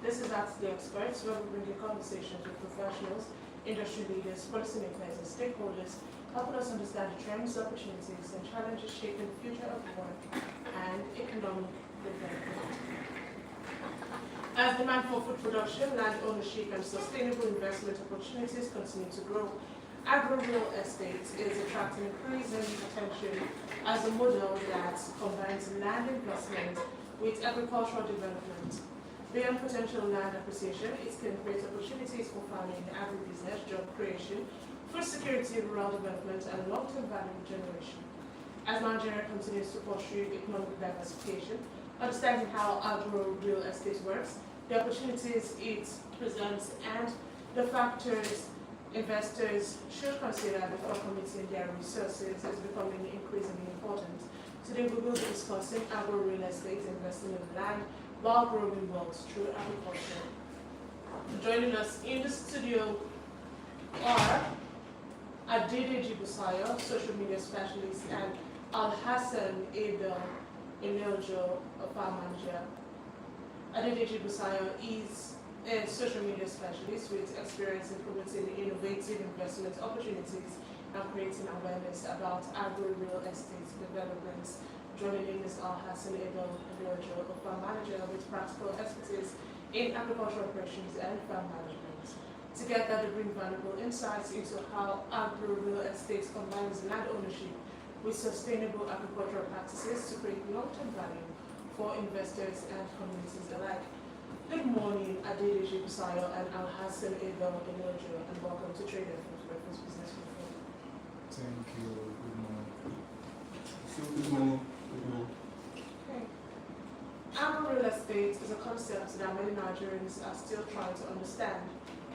This is Ask the Experts, where we bring you conversations with professionals, industry leaders, policymakers, and stakeholders, helping us understand the trends, opportunities, and challenges shaping the future of work and economic development. As demand for food production, land ownership, and sustainable investment opportunities continue to grow, agro-real estate is attracting increasing attention as a model that combines land investment with agricultural development. Beyond potential land acquisition, it can create opportunities for farming, agribusiness, job creation, food security, rural development, and long-term value generation. As Nigeria continues to pursue economic diversification, understanding how agro-real estate works, the opportunities it presents, and the factors investors should consider before committing their resources is becoming increasingly important. Today we will be discussing agro-real estate, investing in land while growing wealth through agriculture. Joining us in the studio are Adedeji Busayo, social media specialist, and Alhassan Eleojo, a farm manager. Adedeji Busayo is a social media specialist with experience in promoting innovative investment opportunities and creating awareness about agro-real estate developments. Joining in is Alhassan Eleojo, a farm manager with practical expertise in agricultural operations and farm management. Together, they bring valuable insights into how agro-real estate combines land ownership with sustainable agricultural practices to create long-term value for investors and communities alike. Good morning, Adedeji Busayo and Alhassan Eleojo, and welcome to Trade FM's Breakfast Business Review. Thank you. Good morning. Good morning. Good morning. Okay. Agro-real estate is a concept that many Nigerians are still trying to understand.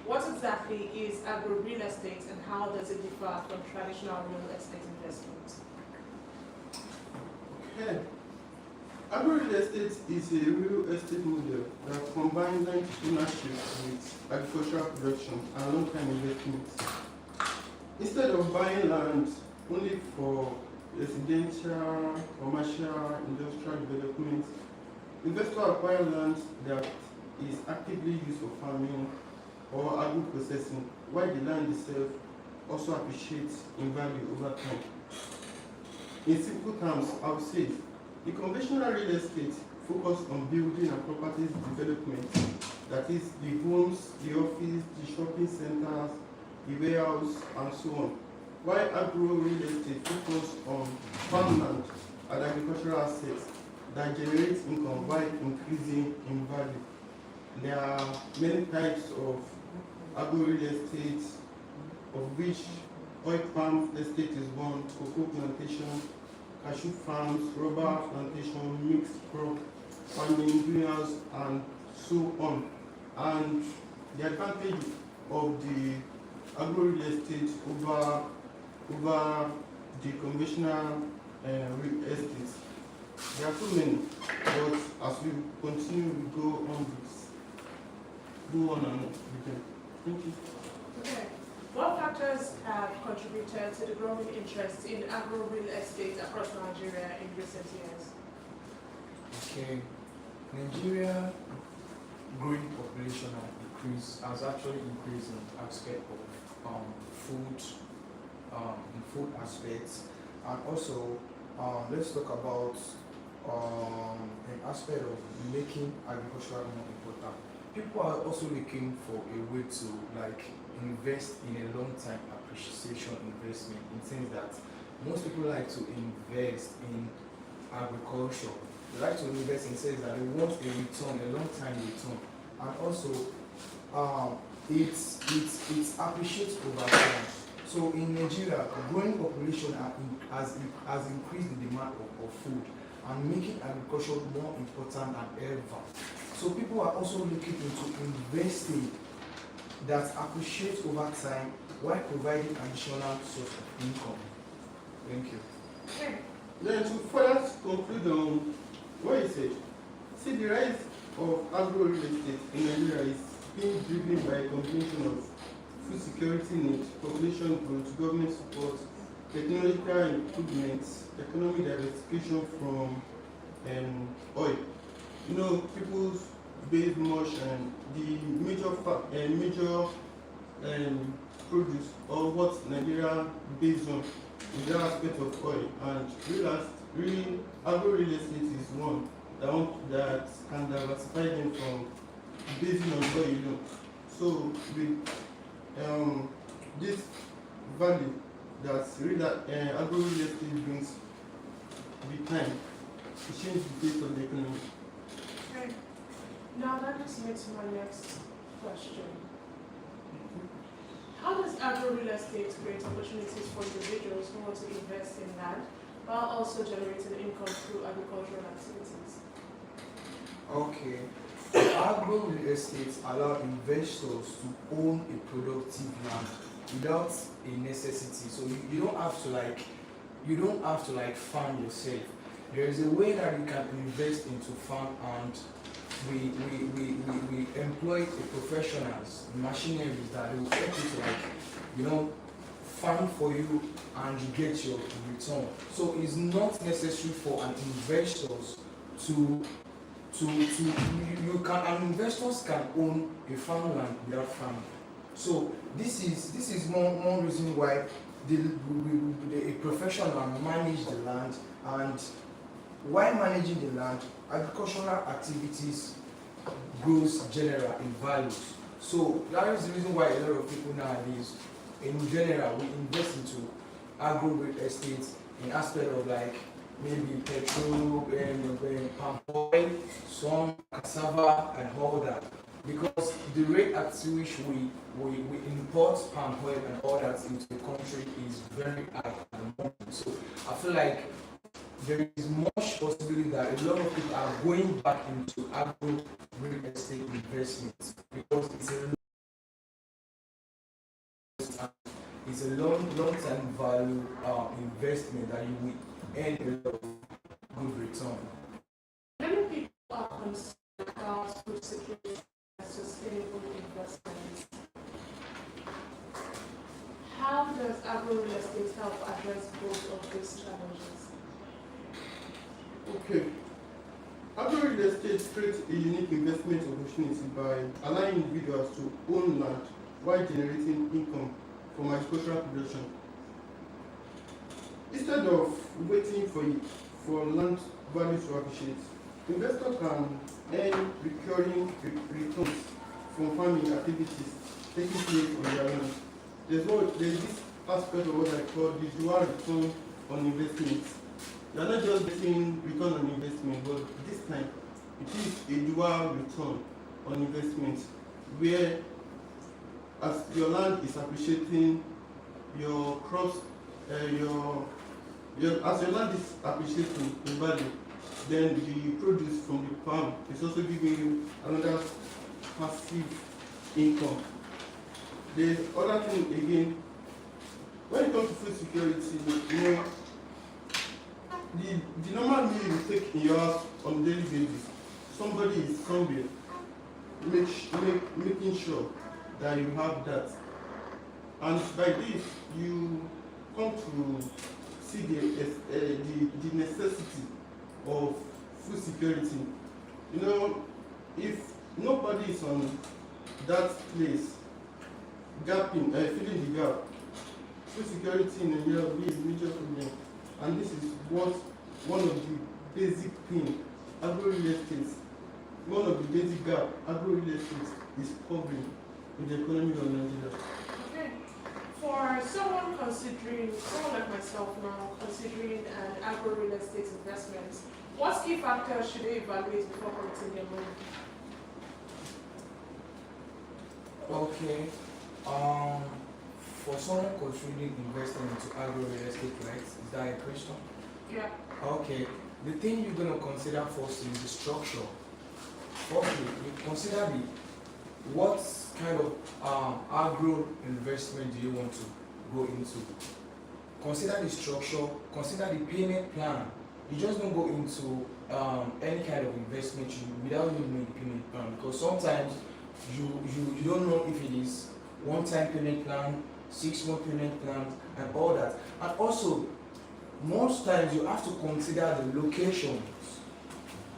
What exactly is agro-real estate and how does it differ from traditional real estate investment? Okay. Agro-real estate is a real estate model that combines land ownership with agricultural production and long-term investments. Instead of buying land only for residential, commercial, industrial development, investors acquire land that is actively used for farming or agro-processing, while the land itself also appreciates in value over time. In simple terms, I would say the conventional real estate focuses on building and properties development, that is, the homes, the office, the shopping centers, the warehouse, and so on. While agro-real estate focuses on farmland and agricultural assets that generate income while increasing in value. There are many types of agro-real estate, of which oil palm estate is one, cocoa plantation, cashew farms, rubber plantation, mixed crop farming, greenhouse, and so on. And the advantage of the agro-real estate over the conventional real estate, there are too many, but as we continue, we go on and on with them. Thank you. Okay. What factors have contributed to the growing interest in agro-real estate across Nigeria in recent years? Okay. Nigeria growing population has actually increased in aspect of food aspects, and also let's talk about an aspect of making agriculture more important. People are also looking for a way to invest in a long-term appreciation investment, in the sense that most people like to invest in agriculture. They like to invest in sense that they want a return, a long-time return, and also it appreciates over time. So in Nigeria, growing population has increased the demand of food and making agriculture more important than ever. So people are also looking into investing that appreciates over time while providing additional source of income. Thank you. Okay. Then to further conclude on what you said, see, the rise of agro-real estate in Nigeria is being driven by a combination of food security needs, population growth, government support, technological improvements, economic diversification from oil. You know, people's based much on the major produce or what Nigeria based on in that aspect of oil, and agro real estate is one that can diversify them from basing on oil alone. So with this value that agro real estate brings with time, it changes the face of the economy. Okay. Now that leads me to my next question. How does agro real estate create opportunities for individuals who want to invest in land while also generating income through agricultural activities? Okay. Agro real estate allow investors to own a productive land without a necessity. So you don't have to like farm yourself. There is a way that you can invest into farm, and we employ the professionals, machineries that will help you to farm for you and you get your return. So it's not necessary for an investors to an investors can own a farmland without farming. So this is more reason why a professional manage the land, and while managing the land, agricultural activities grows general in values. So that is the reason why a lot of people nowadays, in general, we invest into agro real estate in aspect of like maybe petrol, palm oil, some cassava, and all that. Because the rate at which we import palm oil and all that into the country is very high at the moment. So I feel like there is much possibility that a lot of people are going back into agro real estate investments because it's a long-term value investment that you will earn a lot of good return. Many people are concerned about food security and sustainable investments. How does agro real estate help address both of these challenges? Okay. Agro real estate creates a unique investment opportunity by allowing individuals to own land while generating income from agricultural production. Instead of waiting for land values to appreciate, investors can earn recurring returns from farming activities taking place on their land. There's this aspect of what I call the dual return on investment. You are not just getting return on investment, but this time it is a dual return on investment where as your land is appreciating, your crops, as your land is appreciating in value, then the produce from the farm is also giving you another passive income. The other thing again, when it comes to food security, the normal meal you take in your house on a daily basis, somebody is somewhere making sure that you have that. And by this, you come to see the necessity of food security. If nobody is on that place, filling the gap, food security in Nigeria will be a major problem. And this is what one of the basic things agro real estate, one of the basic gap agro real estate is covering in the economy of Nigeria. Okay. For someone like myself now, considering an agro real estate investment, what key factors should they evaluate before committing their money? Okay. For someone considering investing into agro real estate, right? Is that a question? Yeah. Okay. The thing you're going to consider first is the structure. Firstly, you consider what kind of agro investment do you want to go into? Consider the structure, consider the payment plan. You just don't go into any kind of investment without knowing the payment plan, because sometimes you don't know if it is one-time payment plan, 6-month payment plan, and all that. And also, most times you have to consider the locations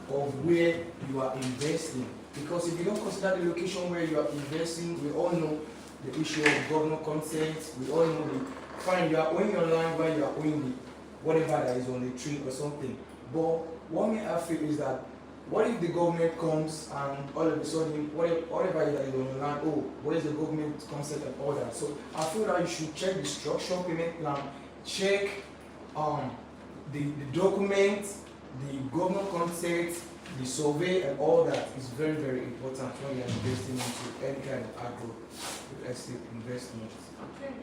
of where you are investing. Because if you don't consider the location where you are investing, we all know the issue of government consent, we all know the fine, you are owing your land while you are owing the whatever that is on the tree or something. But what me I feel is that what if the government comes and all of a sudden whatever that is on the land, oh, what is the government consent and all that? So I feel that you should check the structural payment plan, check the document, the government consent, the survey and all that is very, very important when you're investing into any kind of agro real estate investment. Okay.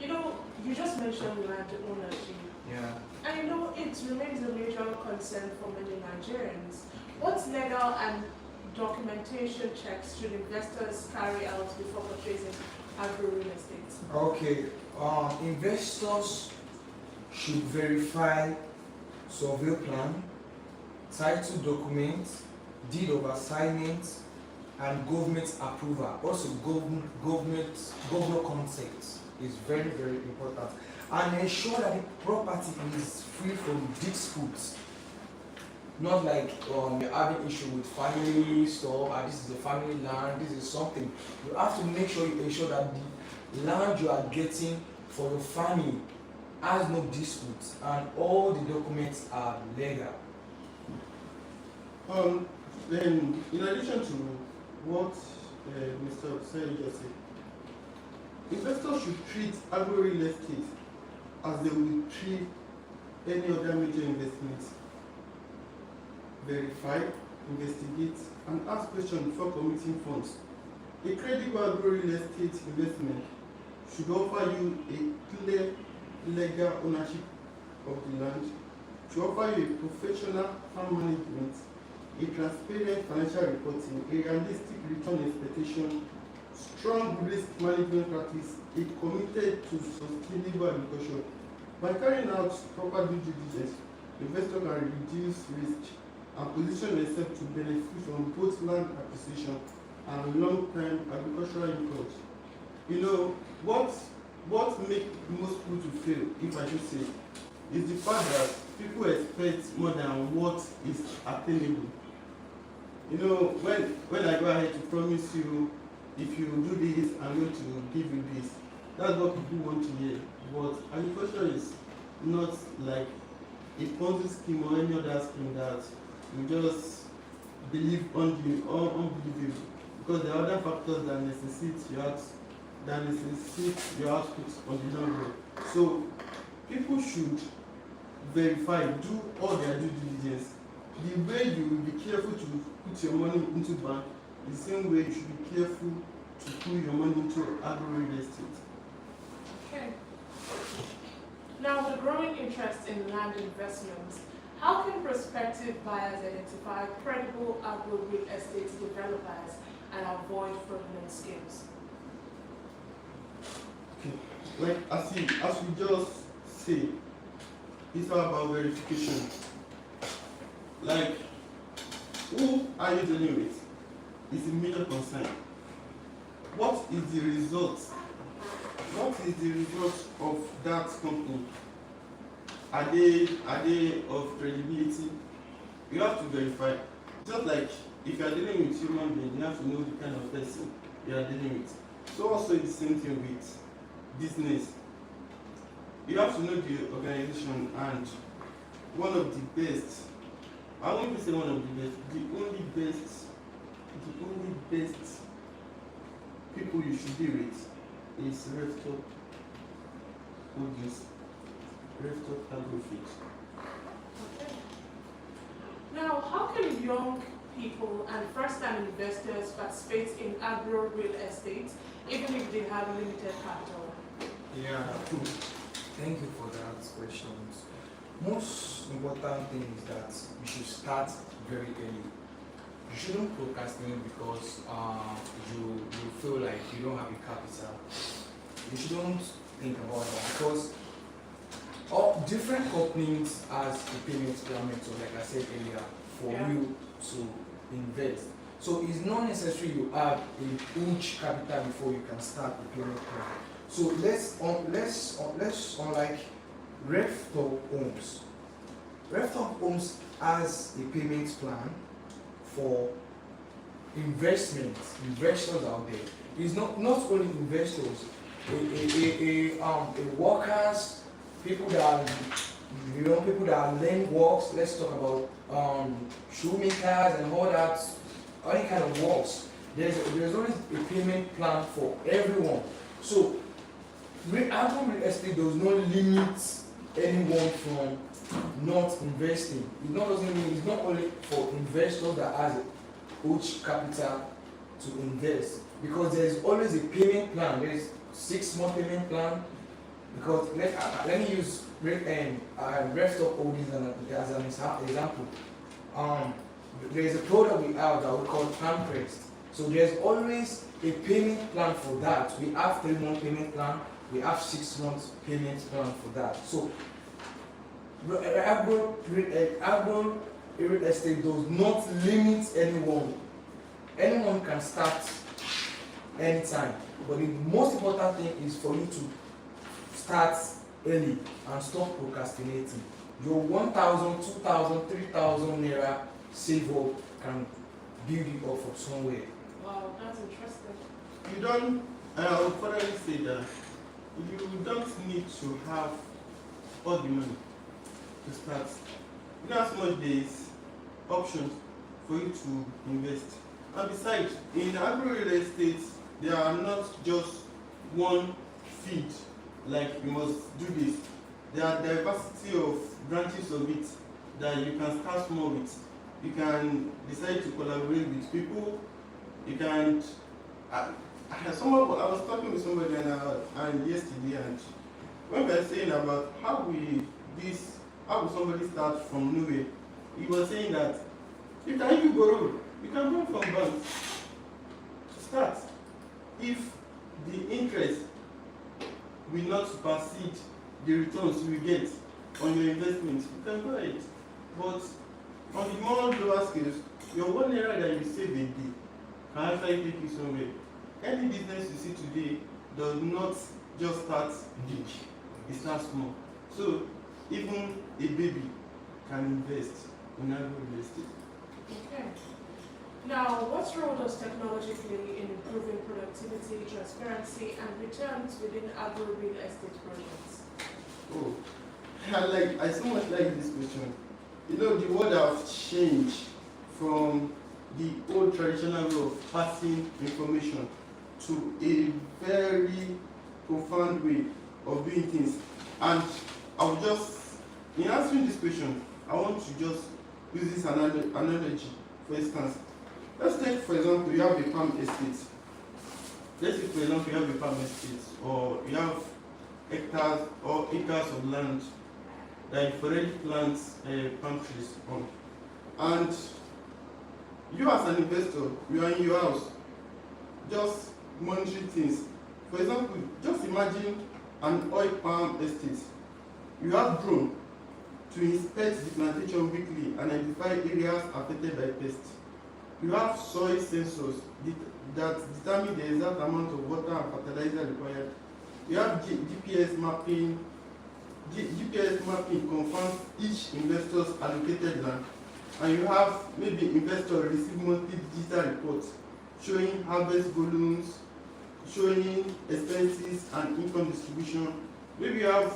You know, you just mentioned land ownership. Yeah. And you know, it remains a major concern for many Nigerians. What legal and documentation checks should investors carry out before purchasing agro real estate? Okay. Investors should verify survey plan, title documents, deed of assignment, and government approval. Also, government consent is very, very important. And ensure that the property is free from disputes. Not like you're having issue with family stuff, and this is a family land, this is something. You have to make sure you ensure that the land you are getting for your family has no disputes and all the documents are legal. Then, in addition to what Mr. Busayo just said, investors should treat agro real estate as they would treat any other major investment. Verify, investigate, and ask questions before committing funds. A credible agro real estate investment should offer you a clear legal ownership of the land, should offer you a professional farm management, a transparent financial reporting, a realistic return expectation, strong risk management practice, a committed to sustainable agriculture. By carrying out proper due diligence, investors can reduce risk and position themselves to benefit from both land acquisition and long-term agricultural incomes. You know, what makes most people to fail, if I should say, is the fact that people expect more than what is attainable. You know, when I go ahead to promise you, if you do this, I'm going to give you this, that's what people want to hear. But agriculture is not like a Ponzi scheme or any other scheme that you just believe unbelievable, because there are other factors that necessitate your output on the long run. So people should verify, do all their due diligence. The way you will be careful to put your money into bank, the same way you should be careful to put your money into agro real estate. Okay. Now, the growing interest in land investments, how can prospective buyers identify credible agro real estate developers and avoid fraudulent schemes? Okay. Like as we just say, it's all about verification. Like, who are you dealing with? It's a major concern. What is the result? What is the result of that company? Are they of credibility? You have to verify. Just like if you are dealing with human being, you have to know the kind of person you are dealing with. So also it's the same thing with business. You have to know the organization, and one of the best, I won't say one of the best, the only best people you should deal with is Reftop Produce, Reftop Agrofit. Okay. Now, how can young people and first-time investors participate in agro real estate even if they have limited capital? Yeah, thank you for that question. Most important thing is that you should start very early. You shouldn't procrastinate because you feel like you don't have a capital. You shouldn't think about that because all different companies has a payment plan method, like I said earlier, for you to invest. So it's not necessary you have a huge capital before you can start the payment plan. So let's unlike Reftop Homes. Reftop Homes has a payment plan for investors out there. It's not only investors, workers, people that people that learn works. Let's talk about shoemakers and all that, any kind of works. There's always a payment plan for everyone. So agro real estate does not limit anyone from not investing. It's not only for investors that has a huge capital to invest, because there's always a payment plan. There's 6-month payment plan. Because let me use rest of holdings as an example. There's a product we have that we call Prest. So there's always a payment plan for that. We have 3-month payment plan. We have 6-month payment plan for that. So agro real estate does not limit anyone. Anyone can start anytime. But the most important thing is for you to start early and stop procrastinating. Your 1,000, 2,000, 3,000 naira save up can build you up from somewhere. Wow, that's interesting. You don't, I'll further say that you don't need to have all the money to start. You know how much there is options for you to invest. And besides, in agro real estate, there are not just one feed, like you must do this. There are diversity of branches of it that you can start small with. You can decide to collaborate with people. You can. I was talking with somebody and yesterday, and when we were saying about how will somebody start from nowhere, he was saying that you can even borrow. You can borrow from banks to start. If the interest will not supersede the returns you will get on your investment, you can buy it. But on the more lower scales, your 1 naira that you save a day can actually take you somewhere. Any business you see today does not just start big, it starts small. So even a baby can invest in agro real estate. Okay. Now, what role does technology play in improving productivity, transparency, and returns within agro real estate projects? Oh, I so much like this question. You know, the world has changed from the old traditional way of passing information to a very profound way of doing things. And I'll just, in answering this question, I want to just use this analogy. For instance, let's take, for example, you have a palm estate. Let's say, for example, you have a palm estate, or you have hectares or acres of land that you've already planted palm trees on. And you as an investor, you are in your house, just monitoring things. For example, just imagine an oil palm estate. You have drone to inspect the plantation weekly and identify areas affected by pests. You have soil sensors that determine the exact amount of water and fertilizer required. You have GPS mapping. GPS mapping confirms each investor's allocated land. And you have maybe investor receive monthly digital reports showing harvest volumes, showing expenses and income distribution. Maybe you have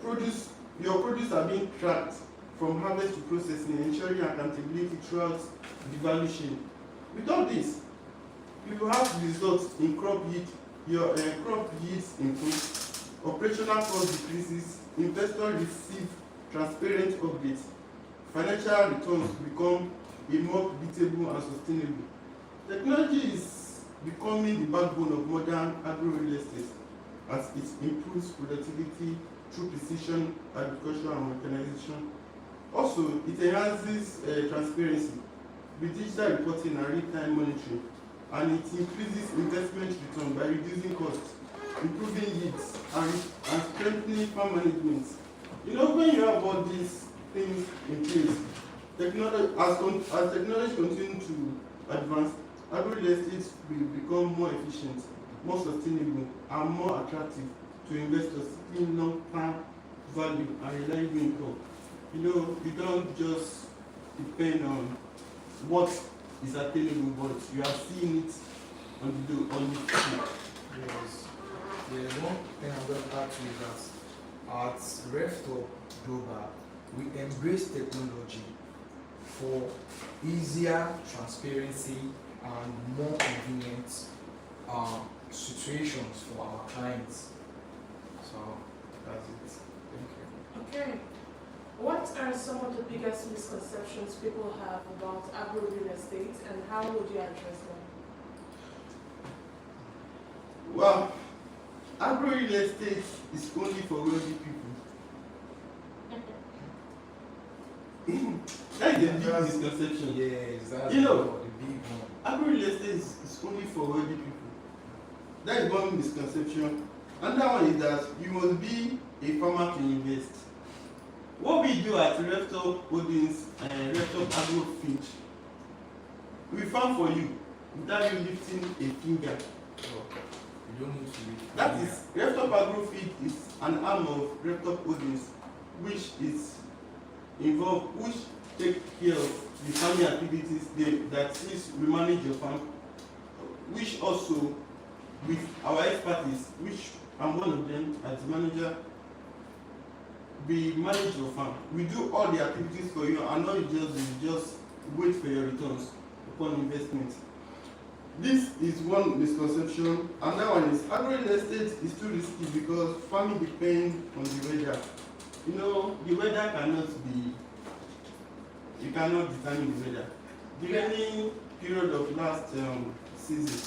your produce are being tracked from harvest to processing, ensuring accountability throughout the value chain. With all this, you will have results in crop yield, your crop yields improve, operational cost decreases, investors receive transparent updates, financial returns become a more predictable and sustainable. Technology is becoming the backbone of modern agro real estate as it improves productivity through precision agriculture and mechanization. Also, it enhances transparency with digital reporting and real-time monitoring, and it increases investment return by reducing costs, improving yields, and strengthening farm management. You know, when you have all these things in place, as technology continues to advance, agro real estate will become more efficient, more sustainable, and more attractive to investors seeking long-term value and reliable income. You know, you don't just depend on what is attainable, but you are seeing it on the field. Yes. There's one thing I'm going to add to is that at Reftop Global, we embrace technology for easier transparency and more convenient situations for our clients. So that's it. Thank you. Okay. What are some of the biggest misconceptions people have about agro real estate, and how would you address them? Well, agro real estate is only for wealthy people. That is a big misconception. Yes, that's You know, the big one. agro real estate is only for wealthy people. That is one misconception. Another one is that you must be a farmer to invest. What we do at Reftop Holdings and Reftop Agro Feed, we farm for you without you lifting a finger. You don't need to read. That is, Reftop Agro Feed is an arm of Reftop Holdings, which is involved, which take care of the farming activities that is we manage your farm, which also with our expertise, which I'm one of them as manager, we manage your farm. We do all the activities for you, and not you just wait for your returns upon investment. This is one misconception. Another one is agro real estate is too risky because farming depends on the weather. You know, the weather cannot be, you cannot determine the weather. The rainy period of last season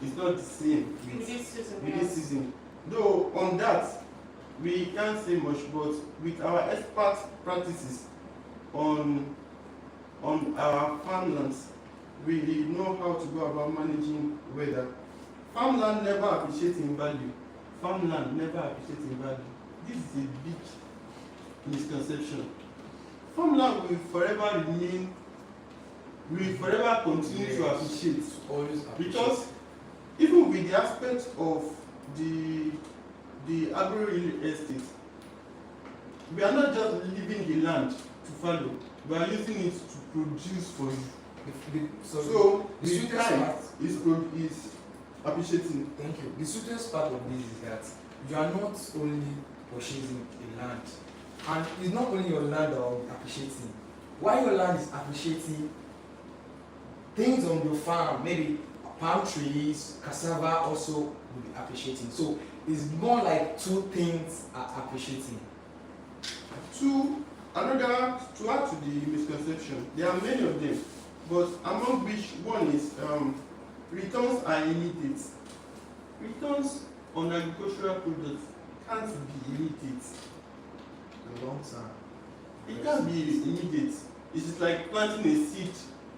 is not the same with this season. Though on that, we can't say much, but with our expert practices on our farmlands, we know how to go about managing weather. Farmland never appreciates in value. Farmland never appreciates in value. This is a big misconception. Farmland will forever remain, will forever continue to appreciate. Always appreciate. Because even with the aspect of the agro real estate, we are not just leaving the land to fallow, we are using it to produce for you. So the the sweetest time part is appreciating. Thank you. The sweetest part of this is that you are not only purchasing a land, and it's not only your land that will be appreciating. While your land is appreciating, things on your farm, maybe palm trees, cassava also will be appreciating. So it's more like two things are appreciating. To add to the misconception, there are many of them, but among which one is returns are immediate. Returns on agricultural products can't be immediate. A long time. It can't be immediate. It is like planting a seed,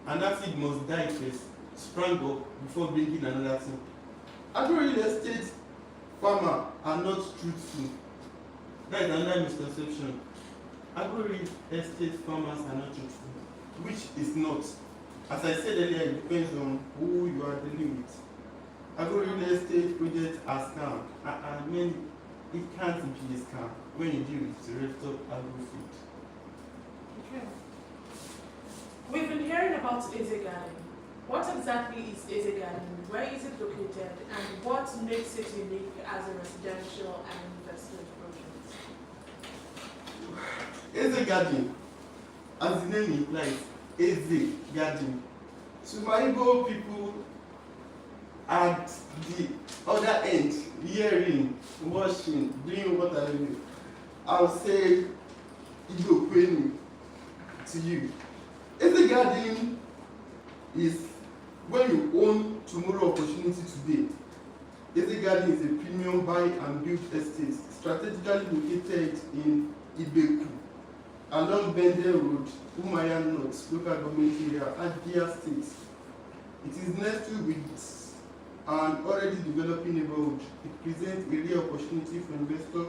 and that seed must die first, sprang up before bringing another thing. Agro real estate farmers are not truthful. That is another misconception. Agro real estate farmers are not truthful, which is not. As I said earlier, it depends on who you are dealing with. Agro real estate projects are scam. I mean, it can't be a scam when you deal with the Reftop Agro Feed. Okay. We've been hearing about Eze Garden. What exactly is Eze Garden? Where is it located? And what makes it unique as a residential and investment project? Eze Garden, as the name implies, Eze Garden. To my Igbo people at the other end, hearing, watching, doing what I do, I'll say Igbo Kweni to you. Eze Garden is when you own tomorrow opportunity today. Eze Garden is a premium buy and build estate strategically located in Ibeku, along Bende Road, Umaya North, local government area, Abia State. It is next to with an already developing neighborhood. It presents a real opportunity for investors,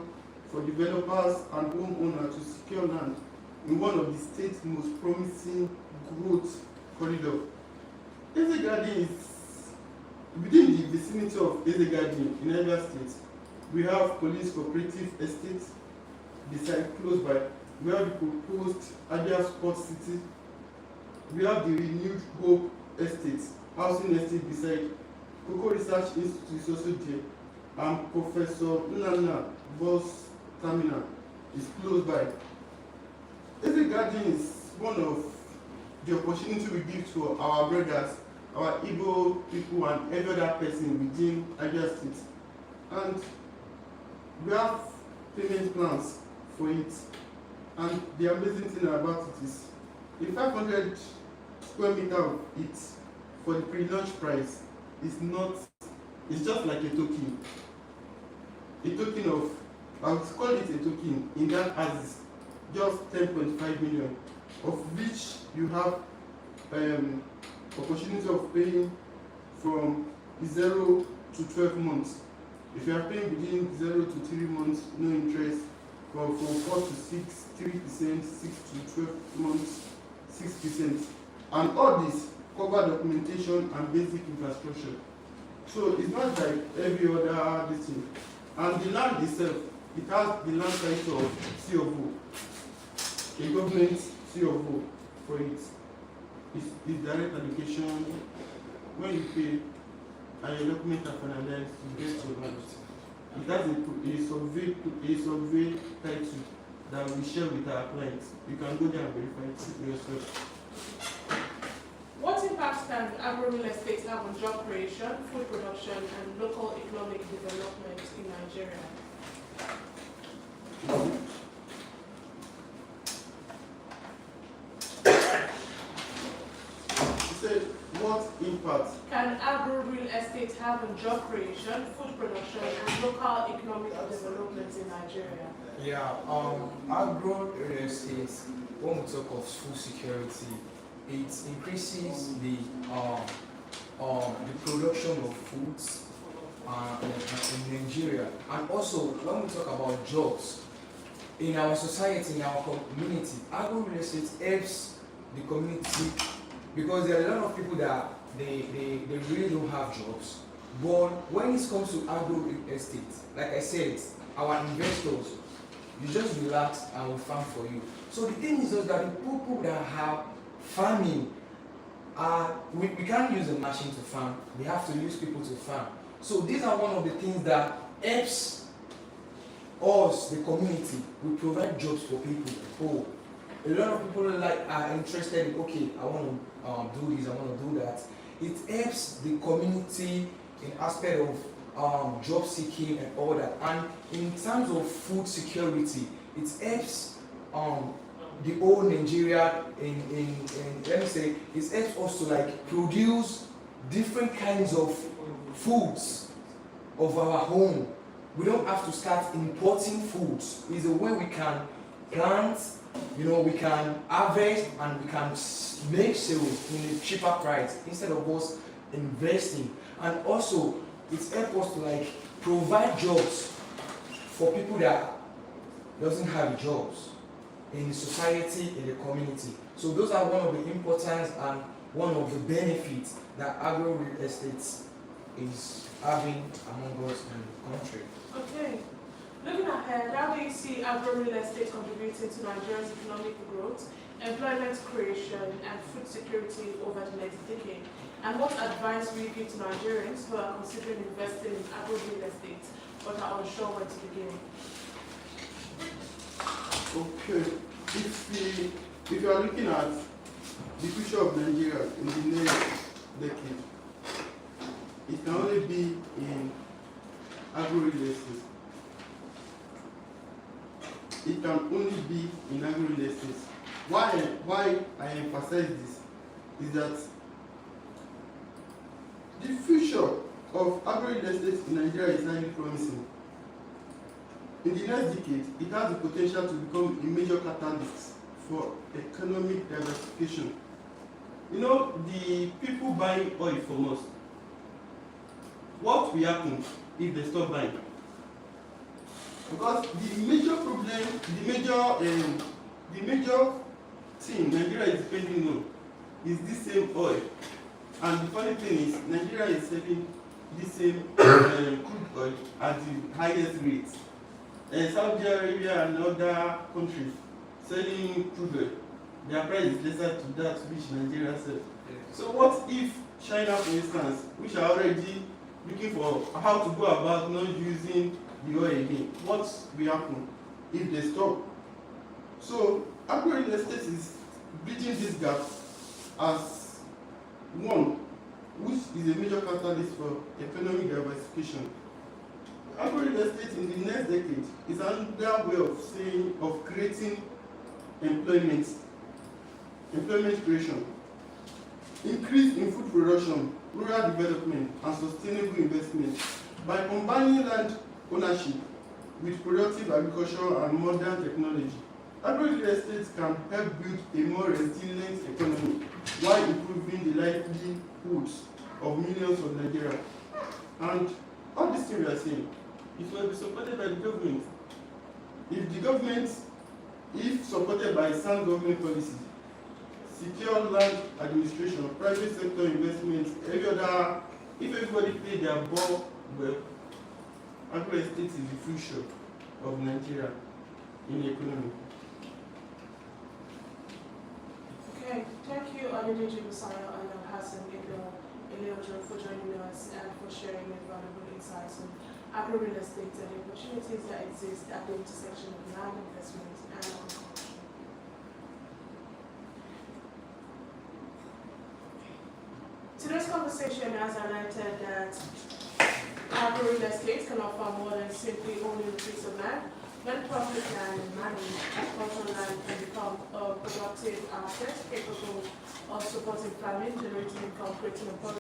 for developers and homeowners to secure land in one of the state's most promising growth corridor. Eze Garden is within the vicinity of Eze Garden in Abia State. We have Police Cooperative Estate beside close by. We have the proposed Abia Sports City. We have the renewed Hope estate, housing estate beside. Cocoa Research Institute is also there. And Professor Nana Boss Terminal is close by. Every garden is one of the opportunity we give to our brothers, our Igbo people, and every other person within Abia State. And we have payment plans for it. And the amazing thing about it is the 500 square meter of it for the pre-launch price is not, it's just like a token. A token of, I would call it a token in that as just 10.5 million, of which you have opportunity of paying from 0 to 12 months. If you are paying between 0 to 3 months, no interest, from 4 to 6, 3%, 6 to 12 months, 6%. And all this cover documentation and basic infrastructure. So it's not like every other this thing. And the land itself, it has the land title of C of O, a government C of O for it. It's direct allocation. When you pay and your document are finalized, you get your land. It has a survey title that we share with our clients. You can go there and verify it for yourself. What impact can agro real estate have on job creation, food production, and local economic development in Nigeria? You said, what impact can agro real estate have on job creation, food production, and local economic development in Nigeria? Yeah, agro real estate, when we talk of food security, it increases the production of foods in Nigeria. And also, when we talk about jobs, in our society, in our community, agro real estate helps the community because there are a lot of people that they really don't have jobs. But when it comes to agro real estate, like I said, our investors, you just relax and we'll farm for you. So the thing is that the people that have farming, we can't use a machine to farm, we have to use people to farm. So these are one of the things that helps us, the community. We provide jobs for people. Oh, a lot of people are interested in, okay, I want to do this, I want to do that. It helps the community in aspect of job seeking and all that. And in terms of food security, it helps the whole Nigeria in let me say, it helps us to like produce different kinds of foods of our home. We don't have to start importing foods. It's a way we can plant, we can harvest and we can make sales in a cheaper price instead of us investing. And also, it helps us to like provide jobs for people that doesn't have jobs in the society, in the community. So those are one of the importance and one of the benefits that agro real estate is having among us in the country. Okay. Looking ahead, how do you see agro real estate contributing to Nigeria's economic growth, employment creation, and food security over the next decade? And what advice will you give to Nigerians who are considering investing in agro real estate but are unsure where to begin? Okay, if you are looking at the future of Nigeria in the next decade, it can only be in agro real estate. It can only be in agro real estate. Why I emphasize this is that the future of agro real estate in Nigeria is highly promising. In the next decade, it has the potential to become a major catalyst for economic diversification. The people buying oil from us, what will happen if they stop buying? Because the major problem, the major thing Nigeria is depending on is this same oil. And the funny thing is, Nigeria is selling this same crude oil at the highest rates. Saudi Arabia and other countries selling crude oil, their price is lesser to that which Nigeria sells. So what if China, for instance, which are already looking for how to go about not using the oil again, what will happen if they stop? So agro real estate is bridging this gap as one, which is a major catalyst for economic diversification. Agro real estate in the next decade is another way of creating employment creation, increase in food production, rural development, and sustainable investment. By combining land ownership with productive agriculture and modern technology, agro real estate can help build a more resilient economy while improving the livelihoods of millions of Nigerians. And all these things we are saying, it will be supported by the government. If supported by sound government policies, secure land administration, private sector investments, if everybody pay their bill well, agro estate is the future of Nigeria in the economy. Okay, thank you, Adedeji, Busayo, and Alhassan, Eleojo, for joining us and for sharing your valuable insights on agro real estate and the opportunities that exist at the intersection of land investment and agriculture. Today's conversation has highlighted that agro real estate can offer more than simply owning a piece of land. When public land and managed, agricultural land can become a productive asset capable of supporting farming, generating income, creating employment.